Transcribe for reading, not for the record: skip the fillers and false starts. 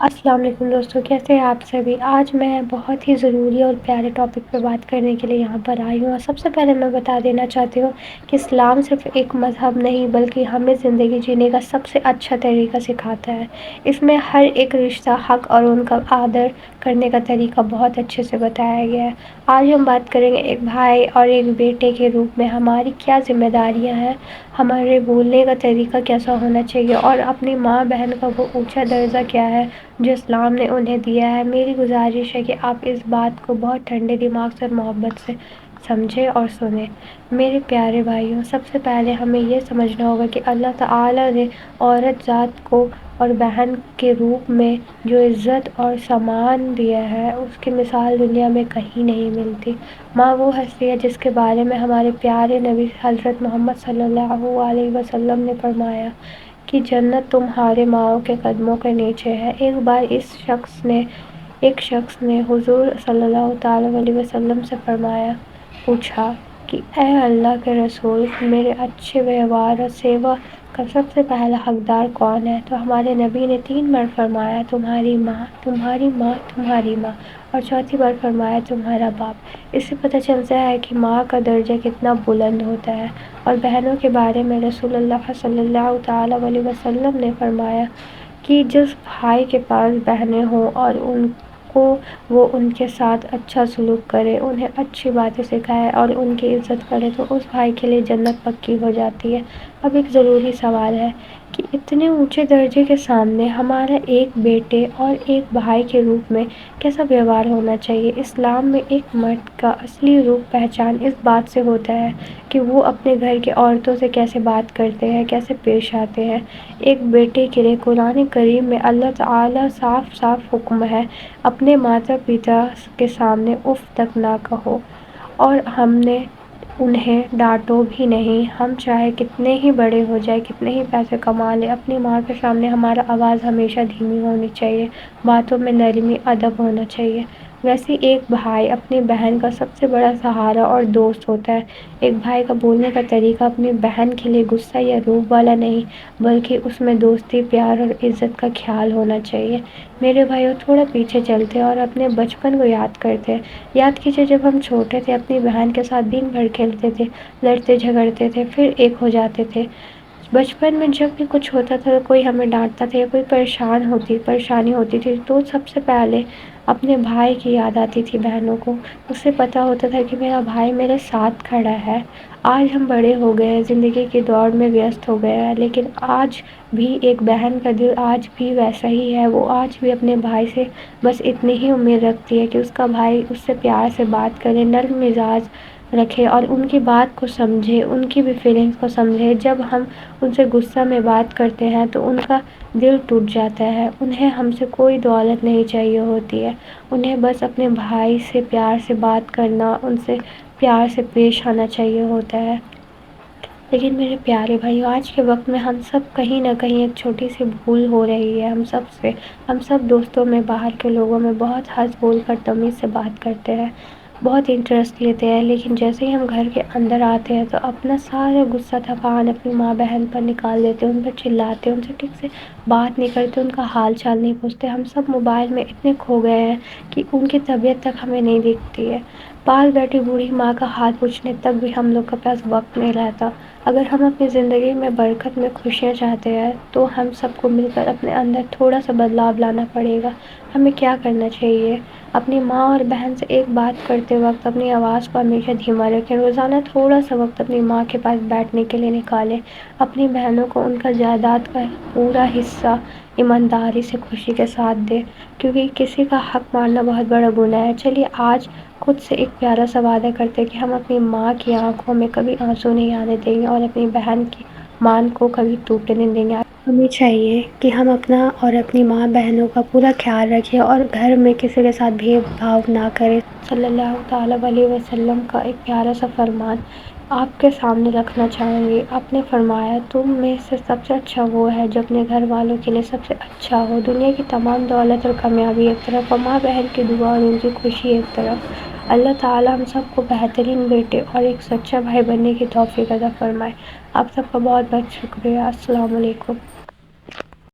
السلام علیکم دوستوں، کیسے ہیں آپ سبھی؟ آج میں بہت ہی ضروری اور پیارے ٹاپک پہ بات کرنے کے لیے یہاں پر آئی ہوں، اور سب سے پہلے میں بتا دینا چاہتی ہوں کہ اسلام صرف ایک مذہب نہیں بلکہ ہمیں زندگی جینے کا سب سے اچھا طریقہ سکھاتا ہے۔ اس میں ہر ایک رشتہ، حق اور ان کا آدر کرنے کا طریقہ بہت اچھے سے بتایا گیا ہے۔ آج ہم بات کریں گے ایک بھائی اور ایک بیٹے کے روپ میں ہماری کیا ذمہ داریاں ہیں، ہمارے بولنے کا طریقہ کیسا ہونا چاہیے، اور اپنی ماں بہن کا وہ اونچا درجہ کیا ہے جو اسلام نے انہیں دیا ہے۔ میری گزارش ہے کہ آپ اس بات کو بہت ٹھنڈے دماغ سے اور محبت سے سمجھیں اور سنیں۔ میرے پیارے بھائیوں، سب سے پہلے ہمیں یہ سمجھنا ہوگا کہ اللہ تعالیٰ نے عورت ذات کو اور بہن کے روپ میں جو عزت اور سامان دیا ہے اس کی مثال دنیا میں کہیں نہیں ملتی۔ ماں وہ ہستی ہے جس کے بارے میں ہمارے پیارے نبی حضرت محمد صلی اللہ علیہ وسلم نے فرمایا کہ جنت تمہارے ماؤں کے قدموں کے نیچے ہے۔ ایک بار ایک شخص نے حضور صلی اللہ تعالیٰ علیہ وسلم سے پوچھا کہ اے اللہ کے رسول، میرے اچھے ویوہار اور سیوا کا سب سے پہلا حقدار کون ہے؟ تو ہمارے نبی نے 3 بار فرمایا تمہاری ماں، تمہاری ماں، تمہاری ماں، اور چوتھی بار فرمایا تمہارا باپ۔ اس سے پتہ چلتا ہے کہ ماں کا درجہ کتنا بلند ہوتا ہے۔ اور بہنوں کے بارے میں رسول اللہ صلی اللہ تعالیٰ علیہ وسلم نے فرمایا کہ جس بھائی کے پاس بہنیں ہوں اور وہ ان کے ساتھ اچھا سلوک کرے، انہیں اچھی باتیں سکھائے اور ان کی عزت کرے تو اس بھائی کے لیے جنت پکی ہو جاتی ہے۔ اب ایک ضروری سوال ہے کہ اتنے اونچے درجے کے سامنے ہمارا ایک بیٹے اور ایک بھائی کے روپ میں کیسا ویوہار ہونا چاہیے؟ اسلام میں ایک مرد کا اصلی روپ پہچان اس بات سے ہوتا ہے کہ وہ اپنے گھر کی عورتوں سے کیسے بات کرتے ہیں، کیسے پیش آتے ہیں۔ ایک بیٹے کے لیے قرآن کریم میں اللہ تعالیٰ صاف حکم ہے اپنے ماتا پتا کے سامنے اف تک نہ کہو، اور ہم نے انہیں ڈانٹو بھی نہیں۔ ہم چاہے کتنے ہی بڑے ہو جائے، کتنے ہی پیسے کما لیں، اپنی ماں کے سامنے ہمارا آواز ہمیشہ دھیمی ہونی چاہیے، باتوں میں نرمی ادب ہونا چاہیے۔ ویسے ایک بھائی اپنی بہن کا سب سے بڑا سہارا اور دوست ہوتا ہے۔ ایک بھائی کا بولنے کا طریقہ اپنی بہن کے لیے غصہ یا روب والا نہیں بلکہ اس میں دوستی، پیار اور عزت کا خیال ہونا چاہیے۔ میرے بھائیوں، تھوڑا پیچھے چلتے ہیں اور اپنے بچپن کو یاد کرتے ہیں۔ یاد کیجئے جب ہم چھوٹے تھے، اپنی بہن کے ساتھ دن بھر کھیلتے تھے، لڑتے جھگڑتے تھے، پھر ایک ہو جاتے تھے۔ بچپن میں جب بھی کچھ ہوتا تھا، کوئی ہمیں ڈانٹتا تھا یا کوئی پریشانی ہوتی تھی تو سب سے پہلے اپنے بھائی کی یاد آتی تھی بہنوں کو۔ اس سے پتہ ہوتا تھا کہ میرا بھائی میرے ساتھ کھڑا ہے۔ آج ہم بڑے ہو گئے ہیں، زندگی کی دوڑ میں ویست ہو گئے ہیں، لیکن آج بھی ایک بہن کا دل آج بھی ویسا ہی ہے۔ وہ آج بھی اپنے بھائی سے بس اتنی ہی امید رکھتی ہے کہ اس کا بھائی اس سے پیار سے بات کرے، نرم مزاج رکھے اور ان کی بات کو سمجھے، ان کی بھی فیلنگز کو سمجھے۔ جب ہم ان سے غصہ میں بات کرتے ہیں تو ان کا دل ٹوٹ جاتا ہے۔ انہیں ہم سے کوئی دولت نہیں چاہیے ہوتی ہے، انہیں بس اپنے بھائی سے پیار سے بات کرنا، ان سے پیار سے پیش آنا چاہیے ہوتا ہے۔ لیکن میرے پیارے بھائیو، آج کے وقت میں ہم سب کہیں نہ کہیں ایک چھوٹی سی بھول ہو رہی ہے ہم سب دوستوں میں، باہر کے لوگوں میں بہت ہنس بول کر تمیز سے بات کرتے ہیں، بہت انٹرسٹ لیتے ہیں، لیکن جیسے ہی ہم گھر کے اندر آتے ہیں تو اپنا سارا غصہ تھکان اپنی ماں بہن پر نکال دیتے ہیں، ان پر چلاتے ہیں، ان سے ٹھیک سے بات نہیں کرتے، ان کا حال چال نہیں پوچھتے۔ ہم سب موبائل میں اتنے کھو گئے ہیں کہ ان کی طبیعت تک ہمیں نہیں دکھتی ہے۔ پاس بیٹھی بوڑھی ماں کا حال پوچھنے تک بھی ہم لوگ کے پاس وقت نہیں رہتا۔ اگر ہم اپنی زندگی میں برکت میں خوشیاں چاہتے ہیں تو ہم سب کو مل کر اپنے اندر تھوڑا سا بدلاؤ لانا پڑے گا۔ ہمیں کیا کرنا چاہیے؟ اپنی ماں اور بہن سے ایک بات کرتے وقت اپنی آواز کو ہمیشہ دھیما رکھیں۔ روزانہ تھوڑا سا وقت اپنی ماں کے پاس بیٹھنے کے لیے نکالیں۔ اپنی بہنوں کو ان کا جائیداد کا پورا حصہ ایمانداری سے خوشی کے ساتھ دیں، کیونکہ کسی کا حق مارنا بہت بڑا گناہ ہے۔ چلیے آج خود سے ایک پیارا سا وعدہ کرتے ہیں کہ ہم اپنی ماں کی آنکھوں میں کبھی آنسو نہیں آنے دیں گے اور اپنی بہن کی مان کو کبھی ٹوٹنے نہیں دیں گے۔ ہمیں چاہیے کہ ہم اپنا اور اپنی ماں بہنوں کا پورا خیال رکھیں اور گھر میں کسی کے ساتھ بھید بھاؤ نہ کریں۔ صلی اللہ تعالیٰ علیہ وسلم کا ایک پیارا سا فرمان آپ کے سامنے رکھنا چاہوں گی۔ آپ نے فرمایا تم میں سے سب سے اچھا وہ ہے جو اپنے گھر والوں کے لیے سب سے اچھا ہو۔ دنیا کی تمام دولت اور کامیابی ایک طرف اور ماں بہن کی دعا اور ان کی خوشی ایک طرف۔ اللہ تعالیٰ ہم سب کو بہترین بیٹے اور ایک سچا بھائی بننے کی توفیق عطا فرمائے۔ آپ سب کا بہت بہت شکریہ۔ السلام علیکم۔